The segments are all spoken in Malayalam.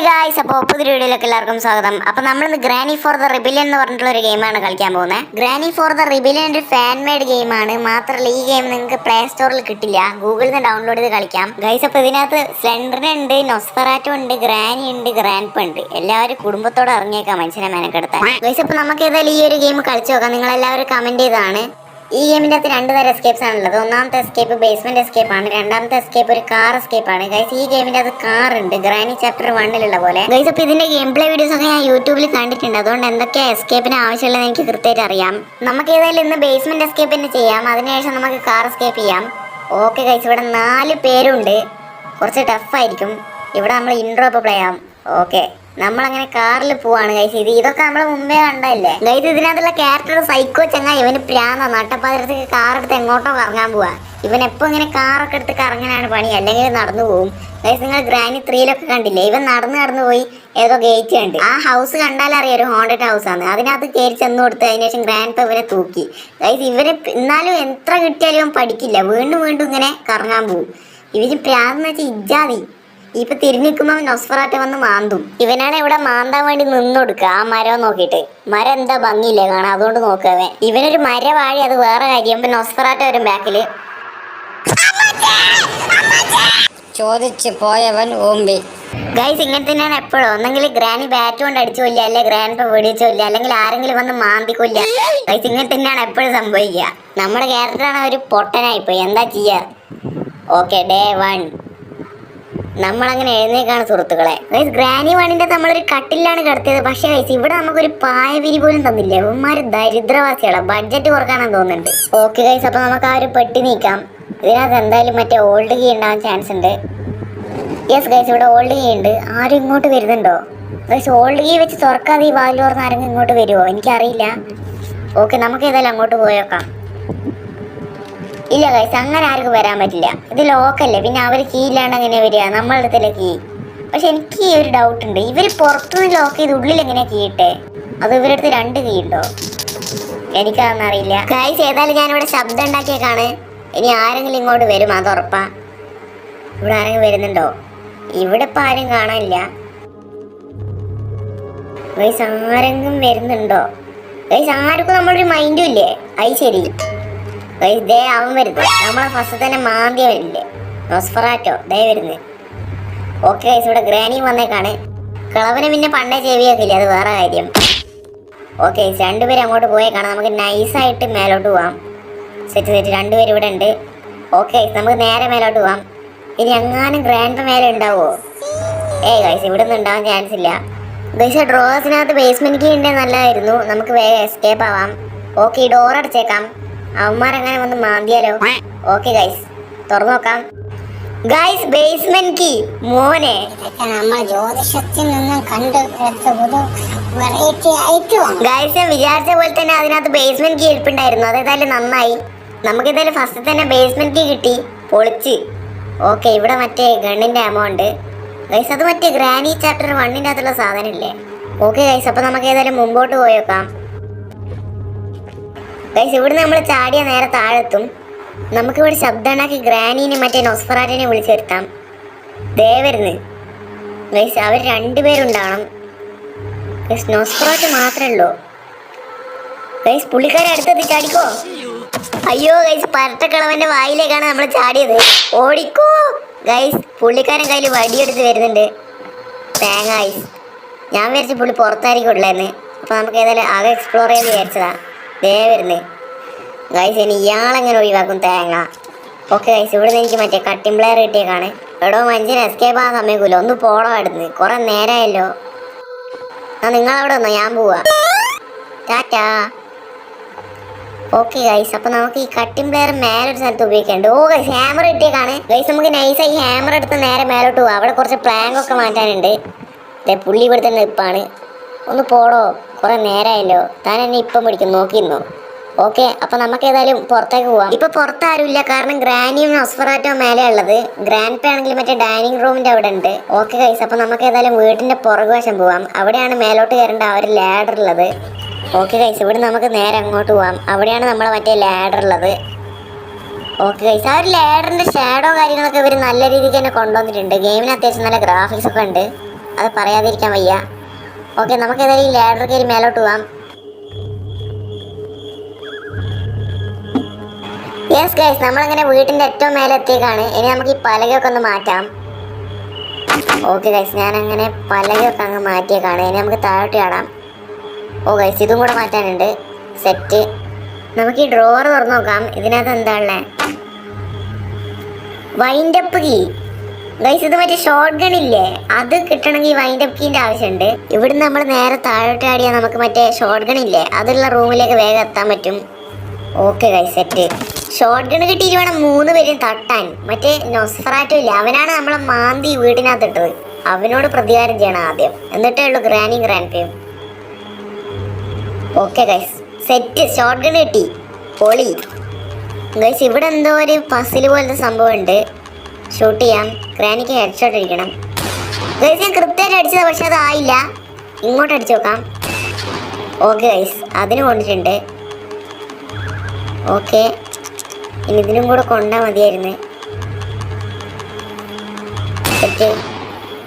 ഗായ്സ്, അപ്പോൾ പുതിയ വീഡിയോയിലേക്ക് എല്ലാവർക്കും സ്വാഗതം. അപ്പോൾ നമ്മളിന്ന് ഗ്രാനി ഫോർ ദ റിബിലിയൻ എന്ന് പറഞ്ഞിട്ടുള്ള ഒരു ഗെയിമാണ് കളിക്കാൻ പോകുന്നത്. ഗ്രാനി ഫോർ ദ റിബിലിയൻ ഒരു ഫാൻ മെയ്ഡ് ഗെയിമാണ്. മാത്രമല്ല ഈ ഗെയിം നിങ്ങൾക്ക് പ്ലേ സ്റ്റോറിൽ കിട്ടില്ല, ഗൂഗിളിൽ നിന്ന് ഡൗൺലോഡ് ചെയ്ത് കളിക്കാം ഗൈസ്. അപ്പോൾ ഇതിനകത്ത് സ്ലെൻഡർ ഉണ്ട്, നൊസ്ഫെറാറ്റോ ഉണ്ട്, ഗ്രാനി ഉണ്ട്, ഗ്രാൻഡ് ഉണ്ട്. എല്ലാവരും കുടുംബത്തോടെ ഇറങ്ങിയേക്കാം മനുഷ്യനെ മെനക്കെടുത്താൻ ഗൈസ്. അപ്പോൾ നമുക്ക് ഏതായാലും ഈ ഒരു ഗെയിം കളിച്ചു നോക്കാം. നിങ്ങൾ എല്ലാവരും കമന്റ് ചെയ്താണ്. ഈ ഗെയിമിൻ്റെ അകത്ത് രണ്ട് തരം എസ്കേപ്സ് ആണുള്ളത്. ഒന്നാമത്തെ എസ്കേപ്പ് ബേസ്മെന്റ് എസ്കേപ്പ് ആണ്, രണ്ടാമത്തെ എസ്കേപ്പ് ഒരു കാർ എസ്കേപ്പ് ആണ് ഗൈസ്. ഈ ഗെയിമിൻ്റെ അത് കാർ ഉണ്ട്, ഗ്രാനി ചാപ്റ്റർ 1 പോലെ ഗൈസ്. അപ്പോൾ ഇതിന്റെ ഗെയിം പ്ലേ വീഡിയോസ് ഒക്കെ ഞാൻ യൂട്യൂബിൽ കണ്ടിട്ടുണ്ട്. അതുകൊണ്ട് എന്തൊക്കെയാ എസ്കേപ്പിന് ആവശ്യമുള്ളത് എനിക്ക് കൃത്യമായിട്ട് അറിയാം. നമുക്ക് ഏതായാലും ഇന്ന് ബേസ്മെന്റ് എസ്കേപ്പ് തന്നെ ചെയ്യാം, അതിനുശേഷം നമുക്ക് കാർ എസ്കേപ്പ് ചെയ്യാം. ഓക്കെ ഗൈസ്, ഇവിടെ 4 പേരുണ്ട്, കുറച്ച് ടഫായിരിക്കും. ഇവിടെ നമ്മൾ ഇൻട്രോ ഇപ്പോൾ പ്ലേ ചെയ്യാം. ഓക്കെ, നമ്മളങ്ങനെ കാറിൽ പോവാണ് ഗൈസ്. ഇതൊക്കെ നമ്മൾ മുമ്പേ കണ്ടല്ലേ ഗൈസ്. ഇതിനകത്തുള്ള ക്യാരക്ടർ സൈക്കോ ചങ്ങ. ഇവന് പ്രാന്ത നട്ടപ്പാതിരത്തേക്ക് കാർ എടുത്ത് എങ്ങോട്ടോ കറങ്ങാൻ പോവാ. ഇവൻ എപ്പോൾ ഇങ്ങനെ കാറൊക്കെ എടുത്ത് കറങ്ങാനാണ് പണി, അല്ലെങ്കിൽ നടന്നു പോകും ഗൈസ്. നിങ്ങൾ ഗ്രാനി 3 കണ്ടില്ലേ, ഇവൻ നടന്നു പോയി ഏതോ ഗേറ്റ് കണ്ട്. ആ ഹൗസ് കണ്ടാലറിയാം ഒരു ഹോണ്ടഡ് ഹൗസ് ആണ്. അതിനകത്ത് കയറി ചെന്ന് കൊടുത്ത് അതിനുശേഷം ഗ്രാൻഡ് ഇവനെ തൂക്കി ഗൈസ്. ഇവന് എന്നാലും എത്ര കിട്ടിയാലും ഇവൻ പഠിക്കില്ല, വീണ്ടും ഇങ്ങനെ കറങ്ങാൻ പോകും. ഇവന് പ്രാന്തെന്ന് വെച്ചാൽ ഇജ്ജാതി. ഇപ്പൊ തിരിഞ്ഞു നിൽക്കുമ്പോൾ നൊസ്ഫെറാറ്റോ വന്ന് മാന്തും. ഇവനാണ് ഇവിടെ മാന്താൻ വേണ്ടി നിന്നൊടുക്കുക ആ മരം നോക്കിയിട്ട്. മരം എന്താ ഭംഗിയില്ലേ കാണാൻ, അതുകൊണ്ട് നോക്കവേ. ഇവനൊരു മരവാഴി, അത് വേറെ കാര്യം. ഇപ്പൊ നൊസ്ഫെറാറ്റോ വരും ബാക്കില്. ചോദിച്ചു പോയവൻ ഓമ്പി ഗൈസ്, ഇങ്ങനെ തന്നെയാണ് എപ്പോഴും. ഒന്നെങ്കിൽ ഗ്രാനി ബാറ്റ് കൊണ്ട് അടിച്ചില്ല, അല്ലെങ്കിൽ ഗ്രാൻഡ് വെടിച്ചില്ല, അല്ലെങ്കിൽ ആരെങ്കിലും വന്ന് മാന്തിക്കൊല്ല ഗൈസ്. ഇങ്ങനെ തന്നെയാണ് എപ്പോഴും സംഭവിക്കുക. നമ്മുടെ ക്യാരക്ടറാണ് ഒരു പൊട്ടനായിപ്പോയി, എന്താ ചെയ്യാ. ഓക്കെ, ഡേ 1 നമ്മളങ്ങനെ എഴുന്നേക്കാണ് സുഹൃത്തുക്കളെ. ഗൈസ്, ഗ്രാനി 1 നമ്മളൊരു കട്ടിലാണ് കിടത്തിയത്. പക്ഷേ ഗൈസ് ഇവിടെ നമുക്കൊരു പായവിരി പോലും തന്നില്ല. ഇവന്മാര് ദരിദ്രവാസികളാണ്, ബഡ്ജറ്റ് കുറക്കാണെന്ന് തോന്നുന്നുണ്ട്. ഓക്കെ ഗൈസ്, അപ്പോൾ നമുക്ക് ആ ഒരു പെട്ടി നീക്കാം. ഇതിനകത്ത് എന്തായാലും മറ്റേ ഓൾഡ് കീ ഉണ്ടാവാൻ ചാൻസ് ഉണ്ട്. യെസ് ഗൈസ്, ഇവിടെ ഓൾഡ് കീ ഉണ്ട്. ആരും ഇങ്ങോട്ട് വരുന്നുണ്ടോ ഗൈസ്? ഓൾഡ് കീ വെച്ച് തുറക്കാതെ ഈ വാതിൽ തുറന്ന് ആരെങ്കിലും ഇങ്ങോട്ട് വരുമോ എനിക്കറിയില്ല. ഓക്കെ, നമുക്ക് ഏതായാലും അങ്ങോട്ട് പോയേക്കാം. ഇല്ല ഗൈസ്, അങ്ങനെ ആർക്കും വരാൻ പറ്റില്ല. ഇത് ലോക്കല്ലേ, പിന്നെ അവർ കീ ഇല്ലാണ്ട് എങ്ങനെ വരിക? നമ്മളുടെ അടുത്തല്ലേ കീ. പക്ഷെ എനിക്ക് ഈ ഒരു ഡൗട്ട് ഉണ്ട്, ഇവർ പുറത്തുനിന്ന് ലോക്ക് ചെയ്ത് ഉള്ളിൽ എങ്ങനെയാ കീ ഇട്ടേ? അത് ഇവരുടെ അടുത്ത് 2 കീ ഉണ്ടോ? എനിക്കതൊന്നും അറിയില്ല ഗൈസ്. ഏതായാലും ഞാനിവിടെ ശബ്ദം ഉണ്ടാക്കിയേക്കാണ്. ഇനി ആരെങ്കിലും ഇങ്ങോട്ട് വരും, അത് ഉറപ്പാ. ഇവിടെ ആരെങ്കിലും വരുന്നുണ്ടോ? ഇവിടെ ഇപ്പം ആരും കാണാനില്ല ഗൈസ്. ആരെങ്കിലും വരുന്നുണ്ടോ ഗൈസ്? ആർക്കും നമ്മളൊരു മൈൻഡും ഇല്ലേ? അത് ശരി ഗൈസ്, ദേ അവൻ വരുന്നത്. നമ്മളെ ഫസ്റ്റ് തന്നെ മാന്തിയ വരില്ലേ, നൊസ്ഫെറാറ്റോ ദേ വരുന്നത്. ഓക്കെ ഗൈസ്, ഇവിടെ ഗ്രാനി വന്നേക്കാണ്. കിളവന് പിന്നെ പണ്ടേ ചെവിയൊക്കില്ല, അത് വേറെ കാര്യം. ഓക്കെ ഗൈസ്, 2 പേര് അങ്ങോട്ട് പോയേക്കാണ്. നമുക്ക് നൈസായിട്ട് മേലോട്ട് പോവാം. സെറ്റ് 2 പേര് ഇവിടെ ഉണ്ട്. ഓക്കെ ഗൈസ്, നമുക്ക് നേരെ മേലോട്ട് പോവാം. ഇനി എങ്ങാനും ഗ്രാൻഡ് മേലെ ഉണ്ടാവുമോ? ഗൈസ്, ഇവിടെ ഒന്നും ഉണ്ടാവാൻ ചാൻസ് ഇല്ല ഗൈസ്. ഡ്രോസിനകത്ത് ബേസ്മെന്റ് കീ ഉണ്ടെങ്കിൽ നല്ലതായിരുന്നു, നമുക്ക് വേഗം എസ്കേപ്പ് ആവാം. ഓക്കെ, ഈ ഡോർ അടച്ചേക്കാം. അവന്മാരങ്ങനെ വന്ന് മാന്തിയാലോ? ഓക്കെ ഗൈസ്, തുറന്നു നോക്കാം. ഗൈസ്, ബേസ്മെന്റ് കീ മോനെ. നമ്മൾ ജ്യോതിഷത്തിൽ നിന്നും ഗൈസ്, ഞാൻ വിചാരിച്ച പോലെ തന്നെ അതിനകത്ത് ബേസ്മെന്റ് കീ ഇരിപ്പുണ്ടായിരുന്നു. അതേതായാലും നന്നായി. നമുക്ക് ഏതായാലും ഫസ്റ്റ് തന്നെ ബേസ്മെന്റ് കീ കിട്ടി, പൊളിച്ച്. ഓക്കെ, ഇവിടെ മറ്റേ ഗണ്ണിന്റെ എമൗണ്ട് ഗൈസ്, അത് മറ്റേ ഗ്രാനി ചാപ്റ്റർ 1 അകത്തുള്ള സാധനമില്ലേ? ഓക്കെ ഗൈസ്, അപ്പോൾ നമുക്ക് ഏതായാലും മുമ്പോട്ട് പോയേക്കാം ഗൈസ്. ഇവിടെ നമ്മൾ ചാടിയ നേരെ താഴെത്തും. നമുക്കിവിടെ ശബ്ദം ഉണ്ടാക്കി ഗ്രാനീനെ മറ്റേ നൊസ്ഫെറാറ്റോനെ വിളിച്ചു വരുത്താം. ദേ വരുന്നു ഗൈസ്, അവർ 2 പേരുണ്ടാവണം ഗൈസ്. നൊസ്ഫെറാറ്റോ മാത്രമേ ഉള്ളൂ ഗൈസ്. പുള്ളിക്കാരെ അടുത്തെത്തി ചാടിക്കോ. അയ്യോ ഗൈസ്, പരട്ടക്കിളവന്റെ വായിലേക്കാണ് നമ്മൾ ചാടിയത്. ഓടിക്കോ ഗൈസ്. പുള്ളിക്കാരൻ കയ്യിൽ വടിയെടുത്ത് വരുന്നുണ്ട്. തേങ്ങ ഗൈസ്, ഞാൻ വിചാരിച്ചു പുള്ളി പുറത്തായിരിക്കും ഉള്ളതെന്ന്. അപ്പോൾ നമുക്ക് ഏതായാലും ആകെ എക്സ്പ്ലോർ ചെയ്ത് വിചാരിച്ചതാ. ദേ വരുന്നേ ഗൈസ്, ഇനി ഇയാളെങ്ങനെ ഒഴിവാക്കും തേങ്ങ. ഓക്കെ ഗൈസ്, ഇവിടുന്ന് എനിക്ക് മറ്റേ കട്ടിംഗ് പ്ലെയർ കിട്ടിയേക്കാണ്. എടോ മനുഷ്യൻ എസ്കേപ്പ് ആകാൻ സമ്മതിക്കൂല, ഒന്ന് പോളോ അടുന്ന്. കുറെ നേരമായല്ലോ. നിങ്ങളവിടെ വന്നോ, ഞാൻ പോവാ. ടാറ്റാ. ഓക്കെ ഗൈസ്, അപ്പോൾ നമുക്ക് ഈ കട്ടിംഗ് പ്ലെയർ മേലൊരു സ്ഥലത്ത് ഉപയോഗിക്കാനുണ്ട്. ഓ ഗൈസ്, ഹാമർ കിട്ടിയേക്കാണ് ഗൈസ്. നമുക്ക് നൈസായി ഹാമർ എടുത്ത് നേരെ മേലോട്ട് പോവാം. അവിടെ കുറച്ച് പ്ലാങ്ക് ഒക്കെ മാറ്റാനുണ്ട്. പുള്ളി ഇവിടുത്തെ നിൽപ്പാണ്. ഒന്ന് പോടോ, കുറെ നേരമായല്ലോ. താൻ എന്നെ ഇപ്പം പിടിക്കും, നോക്കിയിരുന്നോ? ഓക്കെ, അപ്പോൾ നമുക്ക് ഏതായാലും പുറത്തേക്ക് പോവാം. ഇപ്പോൾ പുറത്താരുമില്ല, കാരണം ഗ്രാനിയും നൊസ്ഫെറാറ്റോ മേലെ ഉള്ളത്. ഗ്രാൻഡ് പേ ആണെങ്കിൽ മറ്റേ ഡൈനിങ് റൂമിൻ്റെ അവിടെ ഉണ്ട്. ഓക്കെ ഗൈസ്, അപ്പോൾ നമുക്ക് ഏതായാലും വീട്ടിൻ്റെ പുറകുവശം പോവാം. അവിടെയാണ് മേലോട്ട് കയറേണ്ട ആ ഒരു ലാഡർ ഉള്ളത്. ഓക്കെ ഗൈസ്, ഇവിടെ നമുക്ക് നേരെ അങ്ങോട്ട് പോവാം. അവിടെയാണ് നമ്മളെ മറ്റേ ലാഡർ ഉള്ളത്. ഓക്കെ ഗൈസ്, ആ ഒരു ലാഡറിൻ്റെ ഷാഡോ കാര്യങ്ങളൊക്കെ ഇവർ നല്ല രീതിക്ക് തന്നെ കൊണ്ടുവന്നിട്ടുണ്ട്. ഗെയിമിന് അത്യാവശ്യം നല്ല ഗ്രാഫിക്സ് ഒക്കെ ഉണ്ട്. അത് പറയാതിരിക്കാൻ വയ്യ. ഓക്കെ, നമുക്ക് ഏതായാലും ഈ ലാഡർ കയറി മേലോട്ട് പോവാം. യെസ് ഗൈസ്, നമ്മളങ്ങനെ വീട്ടിൻ്റെ ഏറ്റവും മേലെ എത്തിയേക്കാണ്. ഇനി നമുക്ക് ഈ പലകയൊക്കെ ഒന്ന് മാറ്റാം. ഓക്കെ ഗൈസ്, ഞാനങ്ങനെ പലകയൊക്കെ അങ്ങ് മാറ്റിയേക്കാണ്. ഇനി നമുക്ക് താഴോട്ട് ചാടാം. ഓ ഗൈസ്, ഇതും കൂടെ മാറ്റാനുണ്ട്. സെറ്റ്. നമുക്ക് ഈ ഡ്രോവർ തുറന്നു നോക്കാം. ഇതിനകത്ത് എന്താ ഉള്ളത്? Wind up key. ഗൈസ്, ഇത് മറ്റേ ഷോർട്ട് ഗൺ ഇല്ലേ, അത് കിട്ടണമെങ്കിൽ വൈൻഡപ്പ് കീൻ്റെ ആവശ്യമുണ്ട്. ഇവിടുന്ന് നമ്മൾ നേരെ താഴോട്ട് ആടിയാൽ നമുക്ക് മറ്റേ ഷോർട്ട് ഗൺ ഇല്ലേ, അതുള്ള റൂമിലേക്ക് വേഗം എത്താൻ പറ്റും. Okay guys, set. Short gun കിട്ടിയിട്ട് വേണം 3 പേരും തട്ടാൻ. മറ്റേ നൊസ്ഫറാറ്റോ ഇല്ല, അവനാണ് നമ്മളെ മാന്തി വീട്ടിനകത്ത് ഇട്ടത്. അവനോട് പ്രതികാരം ചെയ്യണം ആദ്യം, എന്നിട്ടേ ഉള്ളൂ ഗ്രാനിയും ഗ്രാൻഡ്പയും. Okay guys, set. Shotgun കിട്ടി, പൊളി. ഗൈസ്, ഇവിടെ എന്തോ ഒരു പസിൽ പോലത്തെ സംഭവം ഉണ്ട്. ഷൂട്ട് ചെയ്യാം. ഗ്രാനിക്ക് ഹെഡ് ഷോട്ട് അടിക്കണം. ഗൈസ്, ഞാൻ കൃത്യമായിട്ട് അടിച്ചതാണ്, പക്ഷെ അത് ആയില്ല. ഇങ്ങോട്ട് അടിച്ചു നോക്കാം. ഓക്കെ ഗൈസ്, അതിന് കൊണ്ടിട്ടുണ്ട്. ഓക്കെ, ഇനി ഇതിനും കൂടെ കൊണ്ടാൽ മതിയായിരുന്നു. സെറ്റ്.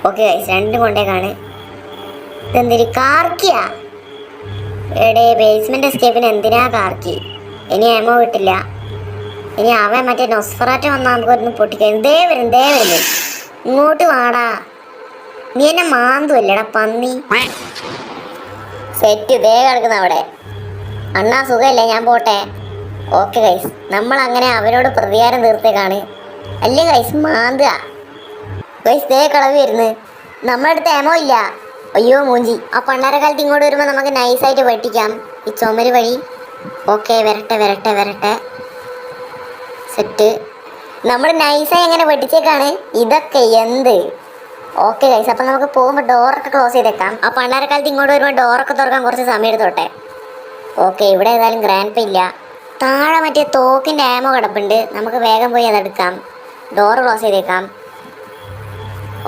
Okay guys, 2 കൊണ്ടേക്കാണ്. ഇതെന്തിരി കാർക്കിയാ? എടേ, ബേസ്മെന്റ് എസ്കേപ്പിന് എന്തിനാ കാർക്കി? ഇനി എമോ കിട്ടില്ല. ഇനി അവൻ മറ്റേ നൊസ്ഫറാറ്റോ വന്നാൽ നമുക്കൊന്ന് പൊട്ടിക്കാൻ. ദേ വരുന്നു. ഇങ്ങോട്ട് വാടാ. നീ എന്നെ മാന്തുവല്ലേടാ പന്നി. സെറ്റ്. ദേ കിടക്കുന്ന അവിടെ. അണ്ണാ സുഖമല്ലേ? ഞാൻ പോട്ടെ. ഓക്കെ ഗൈസ്, നമ്മൾ അങ്ങനെ അവരോട് പ്രതികാരം തീർത്തേക്കാണ്. അല്ലേ ഗൈസ്, മാന്തുക. ഗൈസ്, ദേ കളവ് വരുന്നു. നമ്മുടെ അടുത്ത് എമോ ഇല്ല. അയ്യോ മൂഞ്ചി. ആ പണ്ടാരക്കാലത്ത് ഇങ്ങോട്ട് വരുമ്പോൾ നമുക്ക് നൈസായിട്ട് വെട്ടിക്കാം ഈ ചുമര് വഴി. ഓക്കെ, വരട്ടെ. സെറ്റ്. നമ്മൾ നൈസായി എങ്ങനെ വെട്ടിച്ചേക്കാണ്. ഇതൊക്കെ എന്ത്? ഓക്കെ ഗൈസ്, അപ്പം നമുക്ക് പോകുമ്പോൾ ഡോറൊക്കെ ക്ലോസ് ചെയ്തേക്കാം. ആ പണ്ടാരക്കാലത്ത് ഇങ്ങോട്ട് വരുമ്പോൾ ഡോറൊക്കെ തുറക്കാൻ കുറച്ച് സമയം എടുത്തോട്ടെ. ഓക്കെ, ഇവിടെ ഏതായാലും ഗ്രാൻഡ് ഇല്ല. താഴെ മറ്റേ തോക്കിൻ്റെ ആമോ കിടപ്പുണ്ട്. നമുക്ക് വേഗം പോയി അതെടുക്കാം. ഡോറ് ക്ലോസ് ചെയ്തേക്കാം.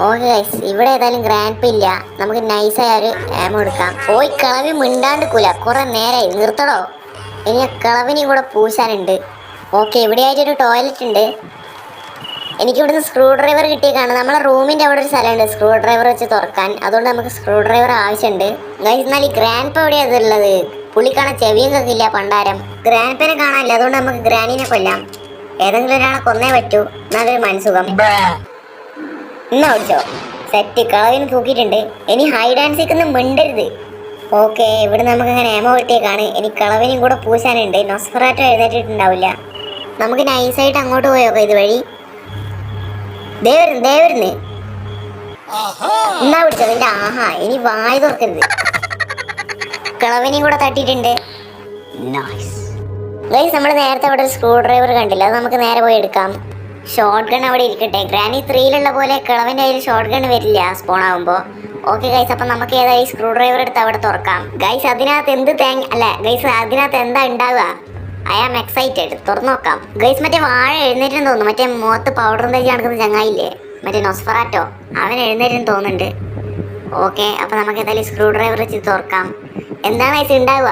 ഓക്കെ ഗൈസ്, ഇവിടെ ഏതായാലും ഗ്രാൻഡ് ഇല്ല. നമുക്ക് നൈസായ ഒരു ആമോ എടുക്കാം. പോയി കിളവി മിണ്ടാണ്ടിക്കൂല. കുറേ നേരമായി, നിർത്തടോ. ഇനി ആ കിളവിനെയും കൂടെ പൂശാനുണ്ട്. ഓക്കെ, ഇവിടെ ആയിട്ടൊരു ടോയ്ലറ്റ് ഉണ്ട്. എനിക്കിവിടുന്ന് സ്ക്രൂ ഡ്രൈവർ കിട്ടിയേക്കാണ്. നമ്മളെ റൂമിൻ്റെ അവിടെ ഒരു സ്ഥലമുണ്ട് സ്ക്രൂ ഡ്രൈവർ വെച്ച് തുറക്കാൻ. അതുകൊണ്ട് നമുക്ക് സ്ക്രൂ ഡ്രൈവർ ആവശ്യമുണ്ട്. ഗൈസ്, എന്നാൽ ഈ ഗ്രാൻഡ് പ എവിടെയാണ് അതുള്ളത്? പുള്ളിക്കാണാൻ ചെവിയും കേൾക്കില്ല പണ്ടാരം. ഗ്രാൻഡ് പേനെ കാണാനില്ല. അതുകൊണ്ട് നമുക്ക് ഗ്രാനീനെ കൊല്ലാം. ഏതെങ്കിലും ഒരാളെ കൊന്നേ പറ്റൂ. എന്നാലൊരു മനസുഖം. എന്നാ ഓടിച്ചോ. സെറ്റ്. കളവിന് തൂക്കിയിട്ടുണ്ട്. ഇനി ഹൈഡ് ആൻഡ് സീക്ക് ഒന്നും മിണ്ടരുത്. ഓക്കെ, ഇവിടെ നമുക്ക് അങ്ങനെ ഏമോ കിട്ടിയേക്കാണ്. ഇനി കളവിനും കൂടെ പൂശാനുണ്ട്. നൊസ്ഫറാറ്റോ എഴുന്നേറ്റിട്ടുണ്ടാവില്ല. നമുക്ക് നൈസായിട്ട് അങ്ങോട്ട് പോയോക്കാം ഇതുവഴി. ദേ വരുന്നു. എന്നാ പിടിച്ചോ നിന്റെ ആഹാ. ഇനി വായ തുറക്കരുത്. കളവിനെയും കൂടെ തട്ടിയിട്ടുണ്ട്. ഗൈസ്, നമ്മൾ നേരത്തെ അവിടെ ഒരു സ്ക്രൂ ഡ്രൈവർ കണ്ടില്ല, അത് നമുക്ക് നേരെ പോയി എടുക്കാം. ഷോർട്ട് ഗൺ അവിടെ ഇരിക്കട്ടെ. ഗ്രാനി 3ലുള്ള പോലെ കിളവൻ്റെ കയ്യിൽ ഷോർട്ട് ഗൺ വരില്ല സ്പോൺ ആകുമ്പോൾ. ഓക്കെ ഗൈസ്, അപ്പം നമുക്ക് ഏതായി സ്ക്രൂ ഡ്രൈവർ എടുത്ത് അവിടെ തുറക്കാം. ഗൈസ്, അതിനകത്ത് അതിനകത്ത് എന്താ ഉണ്ടാവുക? I am excited. തുറന്നു നോക്കാം. ഗൈസ്, മറ്റേ വാഴ എഴുന്നേറ്റെന്ന് തോന്നുന്നു. മറ്റേ മുഖത്ത് പൗഡറും തേച്ച് നടക്കുന്ന ചങ്ങായില്ലേ, മറ്റേ നൊസ്ഫറാറ്റോ, അവൻ എഴുന്നേറ്റെന്ന് തോന്നുന്നുണ്ട്. ഓക്കെ, അപ്പം നമുക്ക് ഏതായാലും സ്ക്രൂ ഡ്രൈവർ വെച്ച് തുറക്കാം. എന്താണ് ഗൈസ് ഉണ്ടാവുക?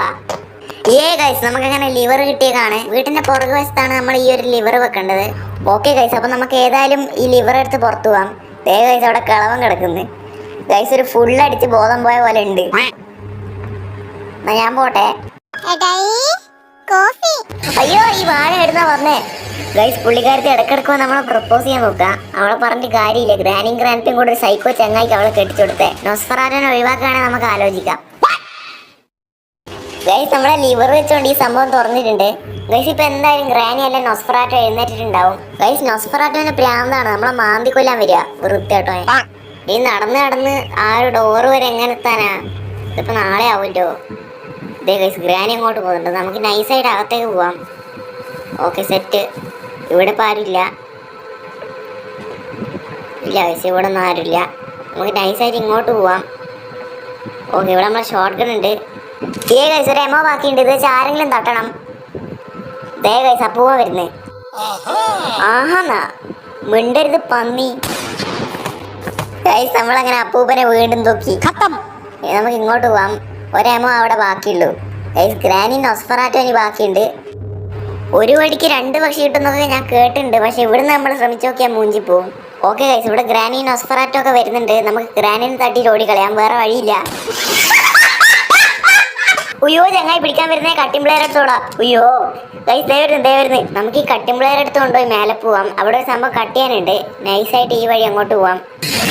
ഗൈസ്, നമുക്കങ്ങനെ ലിവർ കിട്ടിയേക്കാണ്. വീട്ടിൻ്റെ പുറകു വശത്താണ് നമ്മൾ ഈ ഒരു ലിവർ വെക്കേണ്ടത്. ഓക്കെ ഗൈസ്, അപ്പം നമുക്ക് ഏതായാലും ഈ ലിവർ എടുത്ത് പുറത്തു പോവാം. ഗൈസ്, അവിടെ കിളവൻ കിടക്കുന്നു. ഗൈസ്, ഒരു ഫുള്ളടിച്ച് ബോധം പോയ പോലെ ഉണ്ട്. എന്നാ ഞാൻ പോട്ടെ. അയ്യോ, ഈ വാഴ എടുന്നാ വന്നേ. ഗൈസ്, പുള്ളിക്കാരത്തെ ഇടക്കിടക്ക് നമ്മളെ പ്രപ്പോസ് ചെയ്യാൻ നോക്കുക. അവളെ പറഞ്ഞിട്ട് കാര്യമില്ല. ഗ്രാനിയും ഗ്രാൻഡ്പയും കൂടെ ഒരു സൈക്കോ ചങ്ങായിക്ക് അവളെ കെട്ടിച്ചുകൊടുത്തേ. നൊസ്ഫറാറ്റോനെ ഒഴിവാക്കുകയാണെങ്കിൽ നമുക്ക് ആലോചിക്കാം. ഗൈസ്, നമ്മളെ ലിവർ വെച്ചുകൊണ്ട് ഈ സംഭവം തുറന്നിട്ടുണ്ട്. ഗൈസ്, ഇപ്പൊ എന്തായാലും ഗ്രാനി അല്ല നൊസ്ഫറാറ്റോ എഴുന്നേറ്റിട്ടുണ്ടാവും. ഗൈസ്, നൊസ്ഫറാറ്റോന്റെ പ്രാന്താണ് നമ്മളെ മാന്തി കൊല്ലാൻ വരിക. വൃത്തിയാട്ടോ. ഈ നടന്ന് ആ ഒരു ഡോറ് വരെ എങ്ങനെ എത്താനാ? ഇതിപ്പോ നാളെ ആവുമല്ലോ. ഇതേ ഗൈസ്, ഗ്രാനി അങ്ങോട്ട് പോകുന്നുണ്ട്. നമുക്ക് നൈസായിട്ട് അകത്തേക്ക് പോവാം. Okay, set. ഇവിടെ ഇപ്പം ആരുമില്ല. ഇല്ല ഗൈസ്, ഇവിടെ ഒന്നും ആരുമില്ല. നമുക്ക് നൈസായിട്ട് ഇങ്ങോട്ട് പോവാം. ഓക്കെ, ഇവിടെ നമ്മളെ ഷോർട്ട് ഗൺ ഉണ്ട്. ഗൈസ്, ഒരു എമോ ബാക്കിയുണ്ട്. ഇത് വെച്ച് ആരെങ്കിലും തട്ടണം. ഗൈസ്, അപ്പൂവ വരുന്നേ. ആഹാന്നാ മിണ്ടരുത് പന്നി. ഗൈസ്, നമ്മളങ്ങനെ അപ്പൂപ്പനെ വീണ്ടും തൂക്കി. നമുക്ക് ഇങ്ങോട്ട് പോവാം. ഒരെമോ അവിടെ ബാക്കിയുള്ളൂ. ഗൈസ്, ഗ്രാനി നൊസ്ഫറാറ്റോ ഇനി ബാക്കിയുണ്ട്. ഒരു വടിക്ക് 2 പക്ഷി കിട്ടുന്നതൊക്കെ ഞാൻ കേട്ടിട്ടുണ്ട്. പക്ഷെ ഇവിടുന്ന് നമ്മൾ ശ്രമിച്ചു നോക്കിയാൽ മൂഞ്ചി പോവും. ഓക്കെ ഗൈസ്, ഇവിടെ ഗ്രാനി നൊസ്ഫറാറ്റോ ഒക്കെ വരുന്നുണ്ട്. നമുക്ക് ഗ്രാനിനെ തട്ടി ഓടിക്കളയാം, വേറെ വഴിയില്ല. ഉയ്യോ, ചങ്ങായി പിടിക്കാൻ വരുന്നേ, കട്ടിംഗ് പ്ലെയർ എടുത്തോടാ. ഉയ്യോ ഗൈസ്, ദേ വരുന്നു. നമുക്ക് ഈ കട്ടിംഗ് പ്ലെയർ എടുത്ത് കൊണ്ടുപോയി മേലെ പോവാം. അവിടെ ഒരു സംഭവം കട്ട് ചെയ്യാനുണ്ട്. നൈസായിട്ട് ഈ വഴി അങ്ങോട്ട് പോവാം.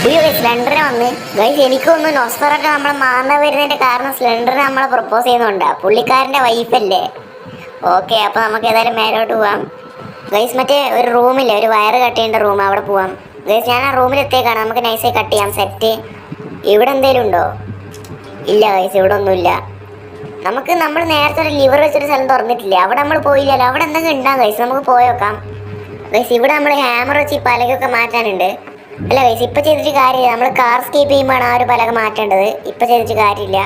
ഉയ്യോ ഗൈസ്, സ്ലെൻഡറിനെ വന്ന്. ഗൈസ്, എനിക്കൊന്നും നൊസ്ഫറാറ്റോ നമ്മളെ മാറുന്ന വരുന്നതിന്റെ കാരണം സ്ലെൻഡറിനെ നമ്മളെ പ്രപ്പോസ് ചെയ്യുന്നുണ്ട്. പുള്ളിക്കാരന്റെ വൈഫല്ലേ. ഓക്കെ, അപ്പൊ നമുക്ക് ഏതായാലും മേലോട്ട് പോവാം. ഗൈസ്, മറ്റേ ഒരു റൂമില്ലേ, ഒരു വയറ് കട്ട് ചെയ്യേണ്ട റൂം, അവിടെ പോവാം. ഗൈസ്, ഞാൻ ആ റൂമിലെത്തേക്കാണ്. നമുക്ക് നൈസായി കട്ട് ചെയ്യാം. സെറ്റ്. ഇവിടെ എന്തേലും ഉണ്ടോ? ഇല്ല ഗൈസ്, ഇവിടെ ഒന്നുമില്ല. നമ്മൾ നേരത്തെ ഒരു ലിവർ വെച്ചൊരു സ്ഥലം തുറന്നിട്ടില്ല, അവിടെ നമ്മൾ പോയില്ലല്ലോ. അവിടെ എന്തെങ്കിലും ഉണ്ടാകും ഗൈസ്, നമുക്ക് പോയോക്കാം. ഗൈസ്, ഇവിടെ നമ്മൾ ഹാമർ വെച്ച് ഈ പലകൊക്കെ മാറ്റാനുണ്ട്. അല്ല ഗൈസ്, ഇപ്പം ചെയ്തിട്ട് കാര്യമില്ല. നമ്മൾ കാർ സ്കേപ്പ് ചെയ്യുമ്പോഴാണ് ആ ഒരു പലക മാറ്റേണ്ടത്. ഇപ്പം ചെയ്തിട്ട് കാര്യമില്ല.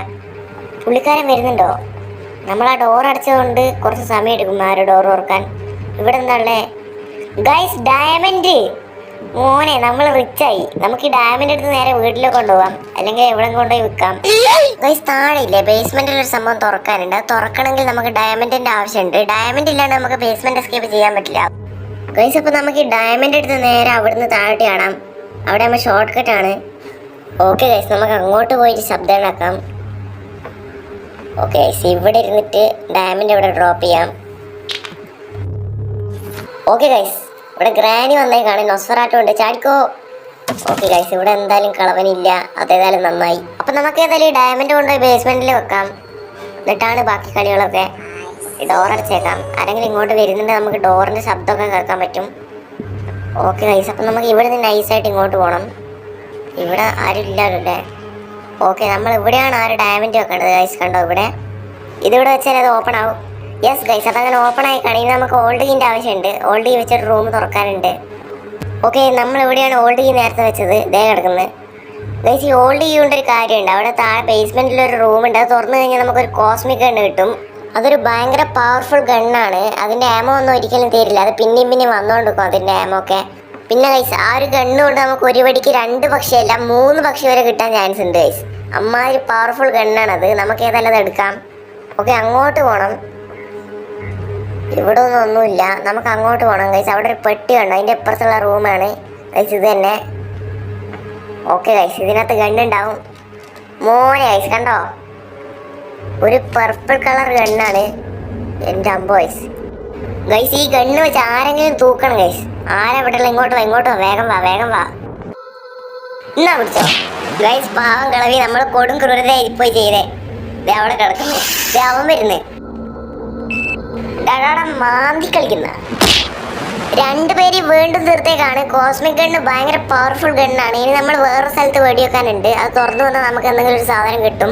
പുള്ളിക്കാരൻ വരുന്നുണ്ടോ? നമ്മൾ ആ ഡോർ അടച്ചതുകൊണ്ട് കുറച്ച് സമയം എടുക്കും ആ ഒരു ഡോർ തുറക്കാൻ. ഇവിടെ എന്താണല്ലേ ഗൈസ്? ഡയമണ്ട്. മോനെ, നമ്മൾ റിച്ചായി. നമുക്ക് ഈ ഡയമണ്ട് എടുത്ത് നേരെ വീട്ടിലേക്ക് കൊണ്ടുപോകാം, അല്ലെങ്കിൽ എവിടെ കൊണ്ടുപോയി വിൽക്കാം. ഗൈസ്, താഴെ ഇല്ലേ ബേസ്മെന്റിൽ ഒരു സംഭവം തുറക്കാനുണ്ട്. അത് തുറക്കണമെങ്കിൽ നമുക്ക് ഡയമണ്ടിന്റെ ആവശ്യമുണ്ട്. ഡയമണ്ട് ഇല്ലാണ്ട് നമുക്ക് ബേസ്മെന്റ് എസ്കേപ്പ് ചെയ്യാൻ പറ്റില്ല. ഗൈസ്, അപ്പോൾ നമുക്ക് ഈ ഡയമണ്ട് എടുത്ത് നേരെ അവിടുന്ന് താഴോട്ട് കാണാം. അവിടെ നമ്മൾ ഷോർട്ട് കട്ട് ആണ്. ഓക്കെ ഗൈസ്, നമുക്ക് അങ്ങോട്ട് പോയിട്ട് ശബ്ദം ഉണ്ടാക്കാം. ഓക്കെ ഗൈസ്, ഇവിടെ ഇരുന്നിട്ട് ഡയമണ്ട് ഇവിടെ ഡ്രോപ്പ് ചെയ്യാം. ഓക്കെ ഗൈസ്, ഇവിടെ ഗ്രാനി വന്നേക്കാണ്. നൊസ്ഫറാറ്റോ ഉണ്ട്, ചാടിക്കോ. ഓക്കെ ഗൈസ്, ഇവിടെ എന്തായാലും കളവനില്ല. അതേതായാലും നന്നായി. അപ്പം നമുക്ക് ഏതായാലും ഈ ഡയമണ്ട് കൊണ്ടുപോയി ബേസ്മെന്റിൽ വെക്കാം. എന്നിട്ടാണ് ബാക്കി കളികളൊക്കെ. ഡോർ അടച്ചേക്കാം. ആരെങ്കിലും ഇങ്ങോട്ട് വരുന്നുണ്ട്, നമുക്ക് ഡോറിന്റെ ശബ്ദമൊക്കെ കേൾക്കാൻ പറ്റും. ഓക്കെ ഗൈസ്, അപ്പം നമുക്ക് ഇവിടെ നിന്ന് നൈസായിട്ട് ഇങ്ങോട്ട് പോകണം. ഇവിടെ ആരും ഇല്ലല്ലേ. ഓക്കെ, നമ്മൾ ഇവിടെയാണ് ആ ഒരു ഡയമണ്ട് വെക്കേണ്ടത് ഗൈസ്. കണ്ടോ, ഇതിവിടെ വെച്ചാൽ അത് ഓപ്പൺ ആവും. യെസ് ഗൈസ്, അതങ്ങനെ ഓപ്പൺ ആയി കഴിയുമ്പോൾ നമുക്ക് ഓൾഡ് കീൻ്റെ ആവശ്യമുണ്ട്. ഓൾഡ് കീ വെച്ചൊരു റൂം തുറക്കാനുണ്ട്. ഓക്കെ, നമ്മൾ ഇവിടെയാണ് ഓൾഡ് കീ നേരത്തെ വെച്ചത്. ദേ കിടക്കുന്നത് ഗൈസ്. ഈ ഓൾഡ് കീ കൊണ്ടൊരു കാര്യമുണ്ട്. അവിടെ താഴെ ബേസ്മെൻറ്റിലൊരു റൂമുണ്ട്. അത് തുറന്നു കഴിഞ്ഞാൽ നമുക്കൊരു കോസ്മിക് ഗണ്ണ് കിട്ടും. അതൊരു ഭയങ്കര പവർഫുൾ ഗണ്ണാണ്. അതിൻ്റെ ആമോ ഒന്നും ഒരിക്കലും തരില്ല. അത് പിന്നെയും വന്നുകൊണ്ടിരിക്കും അതിൻ്റെ ആമോ ഒക്കെ. പിന്നെ ഗൈസ്, ആ ഒരു ഗണ്ണ് കൊണ്ട് നമുക്ക് ഒരു വെടിക്ക് 2 പക്ഷിയല്ല 3 പക്ഷി വരെ കിട്ടാൻ ചാൻസ് ഉണ്ട് ഗൈസ്. അമ്മാതിരി പവർഫുൾ ഗണ്ണാണത്. നമുക്ക് ഏതായാലും അത് എടുക്കാം. ഓക്കെ, അങ്ങോട്ട് പോകണം. ഇവിടെ ഒന്നുമില്ല, നമുക്ക് അങ്ങോട്ട് പോകണം ഗൈസ്. അവിടെ ഒരു പെട്ടി കണ്ടോ, അതിൻ്റെ ഇപ്പുറത്തുള്ള റൂമാണ് ഗൈസ്. ഇത് തന്നെ. ഓക്കെ ഗൈസ്, ഇതിനകത്ത് ഗണ്ണുണ്ടാവും. മോനെ ഗൈസ്, കണ്ടോ, ഒരു പർപ്പിൾ കളർ ഗണ്ണാണ്. എൻ്റെ അമ്പോ ഗൈസ്. ഗൈസ്, ഈ ഗണ്ണ് വെച്ച് ആരെങ്കിലും തൂക്കണം ഗൈസ്. ആരെവിടെയുള്ള ഇങ്ങോട്ട് വാ, വേഗം വാ. എന്നാ പിടിച്ചോ ഗൈസ്. പാവം കളവി, നമ്മൾ കൊടും ക്രൂരതയായി പോയി ചെയ്തേ. അവിടെ കിടക്കുന്നു. അവൻ വരുന്നേ മാന്തി കളിക്കുന്ന 2 പേര് വീണ്ടും തീർത്തേക്കാണ്. കോസ്മിക് ഗണ്ണ് ഭയങ്കര പവർഫുൾ ഗണ്ണാണ്. ഇനി നമ്മൾ വേറെ സ്ഥലത്ത് വെടിവെക്കാനുണ്ട്. അത് തുറന്നു വന്നാൽ നമുക്ക് എന്തെങ്കിലും ഒരു സാധനം കിട്ടും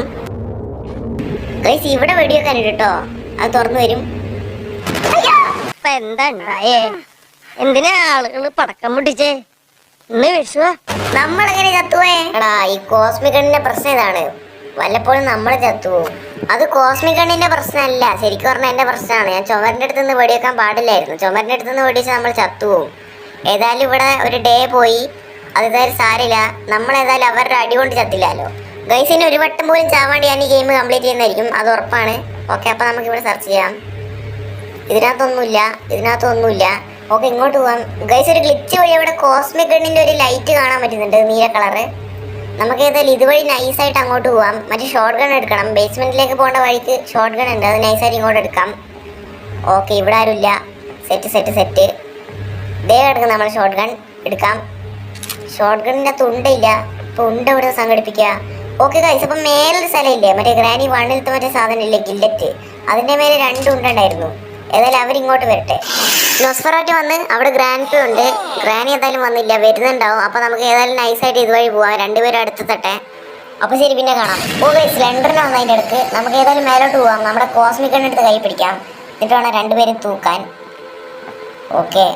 ഗൈസ്. ഇവിടെ വെടിവെക്കാനുണ്ട് കേട്ടോ. അത് തുറന്നു വരും. എന്താ ഉണ്ടായേ? എന്തിനാ ആളുകൾ പടക്കം പൊട്ടിച്ചേ? ഇന്ന് വിഷുവ. നമ്മളെങ്ങനെ ചത്തുവേ? എടാ, ഈ കോസ്മിക് ഗണ്ണിന്റെ പ്രശ്നം ഇതാണ്. വല്ലപ്പോഴും നമ്മൾ ചത്തുപോകും. അത് കോസ്മിക് ഗണ്ണിന്റെ പ്രശ്നമല്ല, ശരിക്കും പറഞ്ഞാൽ എൻ്റെ പ്രശ്നമാണ്. ഞാൻ ചുമരിൻ്റെ അടുത്ത് നിന്ന് വെടിവെക്കാൻ പാടില്ലായിരുന്നു. ചുമരിൻ്റെ അടുത്ത് നിന്ന് വെടിവെച്ചാൽ നമ്മൾ ചത്തുപോകും. ഏതായാലും ഇവിടെ ഒരു ഡേ പോയി. അതേതായാലും സാരില്ല. നമ്മളേതായാലും അവരുടെ അടി കൊണ്ട് ചത്തില്ലല്ലോ ഗൈസിന്. ഒരു വട്ടം പോലും ചാവാണ്ട് ഞാൻ ഈ ഗെയിം കംപ്ലീറ്റ് ചെയ്യുന്നതായിരിക്കും, അത് ഉറപ്പാണ്. ഓക്കെ, അപ്പോൾ നമുക്കിവിടെ സെർച്ച് ചെയ്യാം. ഇതിനകത്തൊന്നുമില്ല. ഓക്കെ, ഇങ്ങോട്ട് പോകാം ഗൈസ്. ഒരു ഗ്ലിച്ച് വഴി അവിടെ കോസ്മിക് ഗണ്ണിൻ്റെ ഒരു ലൈറ്റ് കാണാൻ പറ്റുന്നുണ്ട്, നീല കളറ്. നമുക്ക് ഏതായാലും ഇതുവഴി നൈസായിട്ട് അങ്ങോട്ട് പോകാം. മറ്റേ ഷോർട്ട് ഗൺ എടുക്കണം. ബേസ്മെന്റിലേക്ക് പോകേണ്ട വഴിക്ക് ഷോർട്ട് ഗൺ ഉണ്ട്, അത് നൈസായിട്ട് ഇങ്ങോട്ട് എടുക്കാം. ഓക്കെ, ഇവിടെ ആരുമില്ല. സെറ്റ്. ദേ കിടക്കും നമ്മൾ ഷോർട്ട് ഗൺ എടുക്കാം. ഷോർട്ട് ഗണ്ണിൻ്റെ തുണ്ടയില്ല. അപ്പോൾ ഉണ്ട ഇവിടെ സംഘടിപ്പിക്കുക. ഓക്കെ ഗൈസ്, അപ്പം മേലൊരു സ്ഥലമില്ലേ, മറ്റേ ഗ്രാനി 1-ലത്തെ മറ്റേ സാധനം ഇല്ലേ, ഗില്ലറ്റ്. അതിൻ്റെ മേലെ 2 ഉണ്ടുണ്ടായിരുന്നു. ഏതായാലും അവരിങ്ങോട്ട് വരട്ടെ. നൊസ്ഫറാറ്റോ വന്ന്. അവിടെ ഗ്രാൻഡ് ഉണ്ട്. ഗ്രാനി ഏതായാലും വന്നില്ല, വരുന്നുണ്ടാവും. അപ്പോൾ നമുക്ക് ഏതായാലും നൈസായിട്ട് ഇതുവഴി പോവാം. 2 പേരും അടുത്ത് തട്ടെ. അപ്പോൾ ശരി, പിന്നെ കാണാം. ഓക്കെ, സ്ലെൻഡറിന് വന്ന് അതിൻ്റെ അടുത്ത്. നമുക്ക് ഏതായാലും മേലോട്ട് പോവാം. നമ്മുടെ കോസ്മിക് ഗണ്ണെടുത്ത് കൈ പിടിക്കാം. എന്നിട്ട് വേണം 2 പേരും തൂക്കാൻ. ഓക്കെ,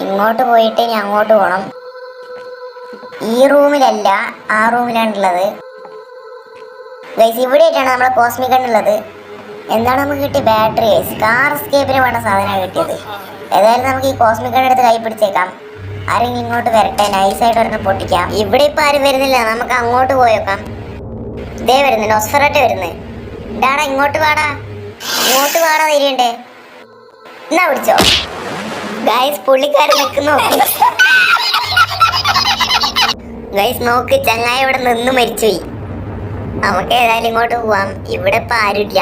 ഇങ്ങോട്ട് പോയിട്ട് ഇനി അങ്ങോട്ട് പോകണം. ഈ റൂമിലല്ല, ആ റൂമിലാണുള്ളത് ഗൈസ്. ഇവിടെയായിട്ടാണ് നമ്മുടെ കോസ്മിക് ഗണ്ണുള്ളത്. എന്താണ് നമുക്ക് കിട്ടിയ? Battery guys. കാർ എസ്കേപ്പിന് വേണ്ട സാധനമാണ് കിട്ടിയത്. ഏതായാലും നമുക്ക് ഈ കോസ്മിക് ഗൺ എടുത്ത് കൈ പിടിച്ചേക്കാം. ആരെങ്കിലും ഇങ്ങോട്ട് വരട്ടെ, നൈസായിട്ട് ഒരെണ്ണം പൊട്ടിക്കാം. ഇവിടെ ഇപ്പം ആരും വരുന്നില്ല, നമുക്ക് അങ്ങോട്ട് പോയേക്കാം. ഇതേ വരുന്നു, നൊസ്ഫറാറ്റോ വരുന്നത്. ഇടാടാ, ഇങ്ങോട്ട് വാടാ തിരിയണ്ടേ. എന്നാ പിടിച്ചോ ഗൈസ് പുള്ളിക്കാരൻ നിൽക്കുന്നു. ഗൈസ് നോക്ക്, ചങ്ങായി ഇവിടെ നിന്ന് മരിച്ചുപോയി. നമുക്ക് ഏതായാലും ഇങ്ങോട്ട് പോവാം. ഇവിടെ ഇപ്പൊ ആരുമില്ല.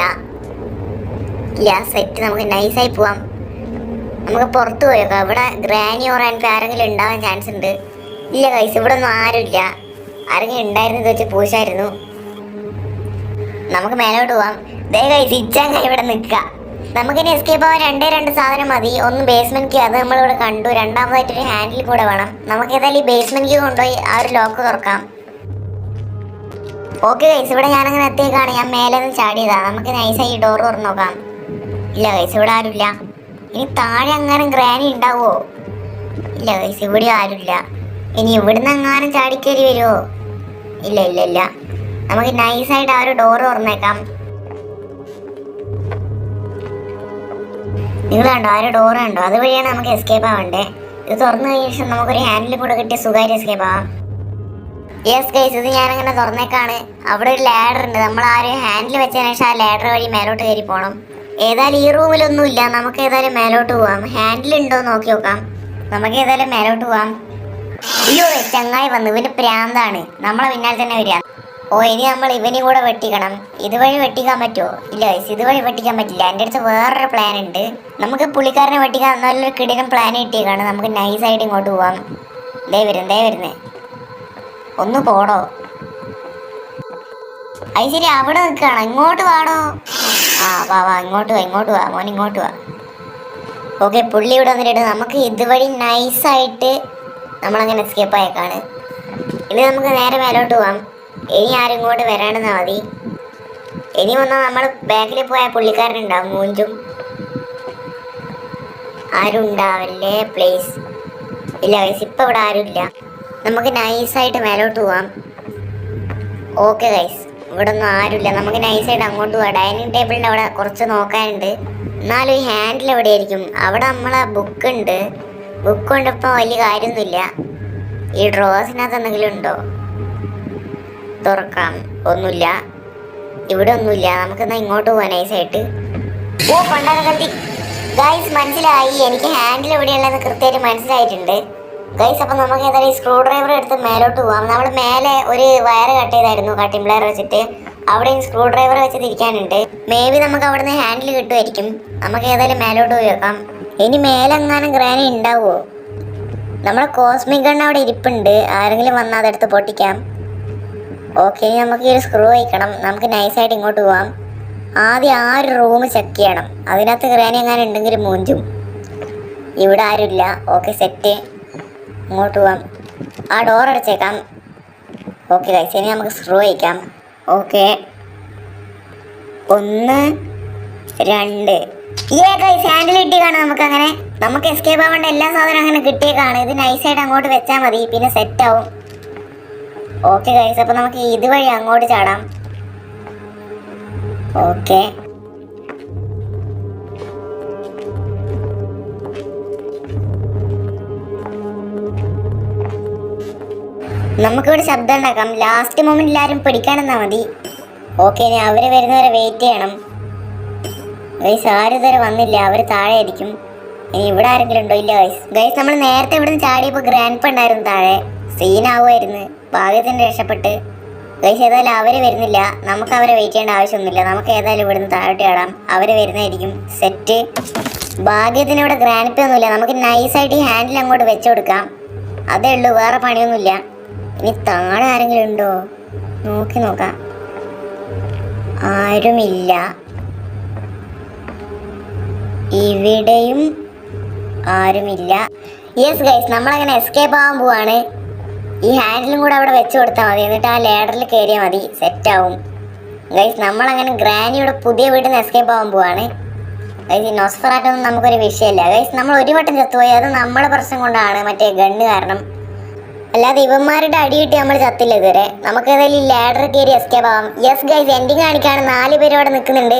ഇല്ല, സെറ്റ്. നമുക്ക് നൈസായി പോവാം. നമുക്ക് പുറത്ത് പോയേക്കാം. ഇവിടെ ഗ്രാനി ഓറാൻ ആരെങ്കിലും ഉണ്ടാവാൻ ചാൻസ് ഉണ്ട്. ഇല്ല ഗൈസ്, ഇവിടെ ഒന്നും ആരുമില്ല. ആരെങ്കിലും ഉണ്ടായിരുന്നത് വെച്ച് പൂശായിരുന്നു. നമുക്ക് മേലോട്ട് പോവാം. ദേ ഗൈസ്, ഇച്ചങ്ങായി ഇവിടെ നിൽക്കുക. നമുക്കിനി എസ്കേപ്പ് ആവാൻ രണ്ട് സാധനം മതി. ഒന്ന് ബേസ്മെന്റ് കീ, അത് നമ്മളിവിടെ കണ്ടു. രണ്ടാമതായിട്ടൊരു ഹാൻഡിൽ കൂടെ വേണം. നമുക്ക് ഏതായാലും ഈ ബേസ്മെന്റ് കീ കൊണ്ടുപോയി ആ ഒരു ലോക്ക് തുറക്കാം. ഓക്കെ ഗൈസ്, ഇവിടെ ഞാനങ്ങനെ എത്തിയേക്കാണ്. ഞാൻ മേലെ നിന്ന് ചാടിയതാ. നമുക്ക് നൈസായി ഈ ഡോർ തുറന്നു നോക്കാം. ഇല്ല ഗൈസ്, ഇവിടെ ആരുമില്ല. ഇനി താഴെ എങ്ങാനും ഗ്രാനി ഉണ്ടാവോ? ഇല്ല ഗൈസ്, ഇവിടെ ആരുമില്ല. ഇനി ഇവിടുന്ന് എങ്ങാനും ചാടിക്കയറി വരുമോ? ഇല്ല ഇല്ല ഇല്ല. നമുക്ക് നൈസായിട്ട് ആ ഒരു ഡോർ തുറന്നേക്കാം. നിങ്ങൾ കണ്ടോ, ആ ഒരു ഡോർ കണ്ടോ? അതുവഴിയാണ് നമുക്ക് എസ്കേപ്പ് ആവണ്ടേ. ഇത് തുറന്നു കഴിഞ്ഞ ശേഷം നമുക്കൊരു ഹാൻഡിൽ കൂടെ കിട്ടിയ സുഖമായിട്ട് എസ്കേപ്പ് ആവാം. യെസ് ഗൈസ്, ഇത് ഞാനങ്ങനെ തുറന്നേക്കാണ്. അവിടെ ഒരു ലാഡർ ഉണ്ട്. നമ്മൾ ആ ഒരു ഹാൻഡിൽ വെച്ചതിന് ശേഷം ആ ലാഡർ വഴി മേലോട്ട് കയറി പോകണം. ഏതായാലും ഈ റൂമിലൊന്നും ഇല്ല. നമുക്ക് ഏതായാലും മേലോട്ട് പോവാം. ഹാൻഡിൽ ഉണ്ടോ നോക്കി നോക്കാം. നമുക്ക് ഏതായാലും മേലോട്ട് പോവാം. അയ്യോ, ചങ്ങായി വന്നു. ഇവന് പ്രാന്താണ്. നമ്മളെ പിന്നാലെ തന്നെ വരിക. ഓ, ഇനി നമ്മൾ ഇവനും കൂടെ വെട്ടിക്കണം. ഇതുവഴി വെട്ടിക്കാൻ പറ്റുമോ? ഇല്ല ഗൈസ്, ഇതുവഴി വെട്ടിക്കാൻ പറ്റില്ല. എൻ്റെ അടുത്ത് വേറൊരു പ്ലാൻ ഉണ്ട്. നമുക്ക് പുള്ളിക്കാരനെ വെട്ടിക്കാൻ നല്ലൊരു കിടിലൻ പ്ലാൻ കിട്ടിയേക്കാണ്. നമുക്ക് നൈസായിട്ട് ഇങ്ങോട്ട് പോവാം. ദേ വരുന്നേ. ഒന്ന് പോടോ. അത് ശരി, അവിടെ നിൽക്കുകയാണ്. ഇങ്ങോട്ട് വാടോ. ആ വാ ഇങ്ങോട്ട് വാ മോൻ, ഇങ്ങോട്ട് വാ. ഓക്കെ, പുള്ളി ഇവിടെ വന്നിട്ട് നമുക്ക് ഇതുവഴി നൈസായിട്ട് നമ്മളങ്ങനെ എസ്കേപ്പ് ആയേക്കാണ്. ഇനി നമുക്ക് നേരെ മേലോട്ട് പോവാം. ഇനി ആരും ഇങ്ങോട്ട് വരാണെന്നാ മതി. ഇനി വന്നാൽ നമ്മൾ ബാക്കിൽ പോയാൽ പുള്ളിക്കാരനുണ്ടാവും മൂഞ്ചും. ആരും ഉണ്ടാവല്ലേ പ്ലീസ്. ഇല്ല ഗൈസ്, ഇപ്പം ഇവിടെ ആരുമില്ല. നമുക്ക് നൈസായിട്ട് മേലോട്ട് പോവാം. ഓക്കെ ഗൈസ്, ഇവിടെ ഒന്നും ആരുമില്ല. നമുക്ക് നൈസായിട്ട് അങ്ങോട്ട് പോവാം. ഡൈനിങ് ടേബിളിൻ്റെ അവിടെ കുറച്ച് നോക്കാനുണ്ട്. എന്നാലും ഈ ഹാൻഡിൽ എവിടെ ആയിരിക്കും? അവിടെ നമ്മളെ ബുക്ക് ഉണ്ട്. ബുക്ക് കൊണ്ടിപ്പോൾ വലിയ കാര്യമൊന്നുമില്ല. ഈ ഡ്രോസിനകത്ത് എന്തെങ്കിലും ഉണ്ടോ? തുറക്കാം. ഒന്നുമില്ല. ഇവിടെ ഒന്നുമില്ല. നമുക്കെന്നാൽ ഇങ്ങോട്ട് പോവാം നൈസായിട്ട്. ഓ, പണ്ടാര കത്തി. ഗൈസ് മനസ്സിലായി. എനിക്ക് ഹാൻഡിൽ എവിടെയുള്ളതെന്ന് കൃത്യമായിട്ട് മനസ്സിലായിട്ടുണ്ട് ഗൈസ്. അപ്പം നമുക്ക് ഏതായാലും ഈ സ്ക്രൂ ഡ്രൈവർ എടുത്ത് മേലോട്ട് പോവാം. നമ്മൾ മേലെ ഒരു വയർ കട്ട് ചെയ്തായിരുന്നു, കട്ടിംഗ് പ്ലെയർ വെച്ചിട്ട്. അവിടെ സ്ക്രൂ ഡ്രൈവർ വെച്ച് തിരിക്കാനുണ്ട്. മേ ബി നമുക്ക് അവിടെ നിന്ന് ഹാൻഡിൽ കിട്ടുമായിരിക്കും. നമുക്ക് ഏതായാലും മേലോട്ട് പോയി വെക്കാം. ഇനി മേലെങ്ങാനും ഗ്രാനി ഉണ്ടാവുമോ? നമ്മുടെ കോസ്മിക് ഗൺ അവിടെ ഇരിപ്പുണ്ട്. ആരെങ്കിലും വന്നാൽ അതെടുത്ത് പൊട്ടിക്കാം. ഓക്കെ, ഇനി നമുക്ക് ഈ ഒരു സ്ക്രൂ വയ്ക്കണം. നമുക്ക് നൈസായിട്ട് ഇങ്ങോട്ട് പോവാം. ആദ്യം ആ ഒരു റൂം ചെക്ക് ചെയ്യണം. അതിനകത്ത് ഗ്രാനി എങ്ങാനും ഉണ്ടെങ്കിൽ മൂഞ്ചും. ഇവിടെ ആരുമില്ല. Okay, set. ഇങ്ങോട്ട് പോവാം. ആ ഡോർ അടച്ചേക്കാം. ഓക്കെ ഗൈസ്, ഇനി നമുക്ക് സ്ക്രൂ വയ്ക്കാം. ഓക്കെ, 1 2. ഗൈസ്, ഹാൻഡിൽ കിട്ടിയേക്കാണ്. നമുക്ക് എസ്കേപ്പ് ആവേണ്ട എല്ലാ സാധനവും അങ്ങനെ കിട്ടിയേക്കാണ്. ഇത് നൈസായിട്ട് അങ്ങോട്ട് വെച്ചാൽ മതി, പിന്നെ സെറ്റ് ആവും. ഓക്കെ ഗൈസ്, അപ്പം നമുക്ക് ഇതുവഴി അങ്ങോട്ട് ചാടാം. ഓക്കെ, നമുക്കിവിടെ ശബ്ദം ഉണ്ടാക്കാം. ലാസ്റ്റ് മൊമെന്റ് ആരും പിടിക്കാനെന്നാ മതി. ഓക്കെ, ഇനി അവർ വരുന്നവരെ വെയിറ്റ് ചെയ്യണം. ഗൈസ്, ആരും ഇതുവരെ വന്നില്ല. അവർ താഴെ ആയിരിക്കും. ഇനി ഇവിടെ ആരെങ്കിലും ഉണ്ടോ? ഇല്ല ഗൈസ്, നമ്മൾ നേരത്തെ ഇവിടുന്ന് ചാടിയപ്പോൾ ഗ്രാൻഡ് പ ഉണ്ടായിരുന്നു താഴെ. സീനാവുമായിരുന്നു. ഭാഗ്യത്തിന് രക്ഷപ്പെട്ട്. ഗൈസ്, ഏതായാലും അവർ വരുന്നില്ല. നമുക്ക് അവരെ വെയിറ്റ് ചെയ്യേണ്ട ആവശ്യമൊന്നുമില്ല. നമുക്ക് ഏതായാലും ഇവിടുന്ന് താഴോട്ട് ചാടാം. അവർ വരുന്നതായിരിക്കും. സെറ്റ്. ഭാഗ്യത്തിന് ഇവിടെ ഗ്രാൻഡ് പ ഒന്നുമില്ല. നമുക്ക് നൈസായിട്ട് ഈ ഹാൻഡിൽ അങ്ങോട്ട് വെച്ചു കൊടുക്കാം. അതേ ഉള്ളൂ, വേറെ പണിയൊന്നുമില്ല. ഇനി താഴെ ആരെങ്കിലും ഉണ്ടോ നോക്കാം. ആരുമില്ല. ഇവിടെയും ആരുമില്ല. യെസ് ഗൈസ്, നമ്മളങ്ങനെ എസ്കേപ്പ് ആവാൻ പോവാണ്. ഈ ഹാൻഡിലും കൂടെ അവിടെ വെച്ച് കൊടുത്താൽ മതി. എന്നിട്ട് ആ ലേഡറിൽ കയറിയാൽ മതി. സെറ്റാവും ഗൈസ്. നമ്മളങ്ങനെ ഗ്രാനിയുടെ പുതിയ വീട്ടിൽ നിന്ന് എസ്കേപ്പ് ആവാൻ പോവാണ് ഗൈസ്. ഈ നൊസ്ഫറാറ്റൊന്നും നമുക്കൊരു വിഷയമല്ല ഗൈസ്. നമ്മൾ ഒരു വട്ടം ചത്തുപോയി. അത് നമ്മളെ പ്രശ്നം കൊണ്ടാണ്, മറ്റേ ഗണ്ണ് കാരണം. അല്ലാതെ ഇവന്മാരുടെ അടി കിട്ടി നമ്മൾ ചത്തില്ല ഇതുവരെ. നമുക്ക് ഏതായാലും ഈ ലാഡർ കയറി എസ്കേപ്പ് ആവാം. Yes guys, ending കാണിക്കാണ്. 4 പേര് അവിടെ നിൽക്കുന്നുണ്ട്.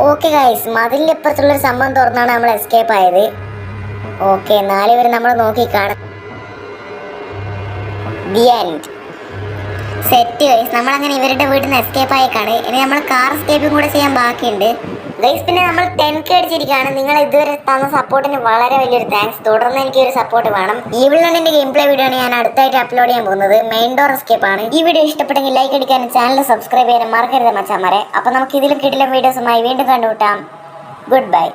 ഓക്കെ ഗൈസ്, മതിലിൻ്റെ ഇപ്പുറത്തുള്ളൊരു സംഭവം തുറന്നാണ് നമ്മൾ എസ്കേപ്പ് ആയത്. ഓക്കെ, 4 പേര് നമ്മൾ നോക്കി കാണാം. The end. സെറ്റ് ഗൈസ്, നമ്മളങ്ങനെ ഇവരുടെ വീട്ടിൽ നിന്ന് എസ്കേപ്പ് ആയേക്കാണ്. ഇനി നമ്മൾ കാർ എസ്കേപ്പും കൂടെ ചെയ്യാൻ ബാക്കിയുണ്ട് ഗൈസ്. പിന്നെ നമ്മൾ 10K അടിച്ചിരിക്കുകയാണ്. നിങ്ങൾ ഇതുവരെ തന്ന സപ്പോർട്ടിന് വളരെ വലിയൊരു താങ്ക്സ്. തുടർന്ന് എനിക്ക് ഒരു സപ്പോർട്ട് വേണം. ഈവിളിന്റെ ഗെയിം പ്ലേ വീഡിയോ ആണ് ഞാൻ അടുത്തായിട്ട് അപ്ലോഡ് ചെയ്യാൻ പോകുന്നത്. മെയിൻ ഡോർ എസ്കേപ്പ് ആണ്. ഈ വീഡിയോ ഇഷ്ടപ്പെട്ടെങ്കിൽ ലൈക്ക് അടിക്കാനും ചാനൽ സബ്സ്ക്രൈബ് ചെയ്യാനും മറക്കരുത് മച്ചാമാരെ. അപ്പൊ നമുക്ക് ഇതിലും കിടിലം വീഡിയോസുമായി വീണ്ടും കണ്ടുമുട്ടാം. Good bye.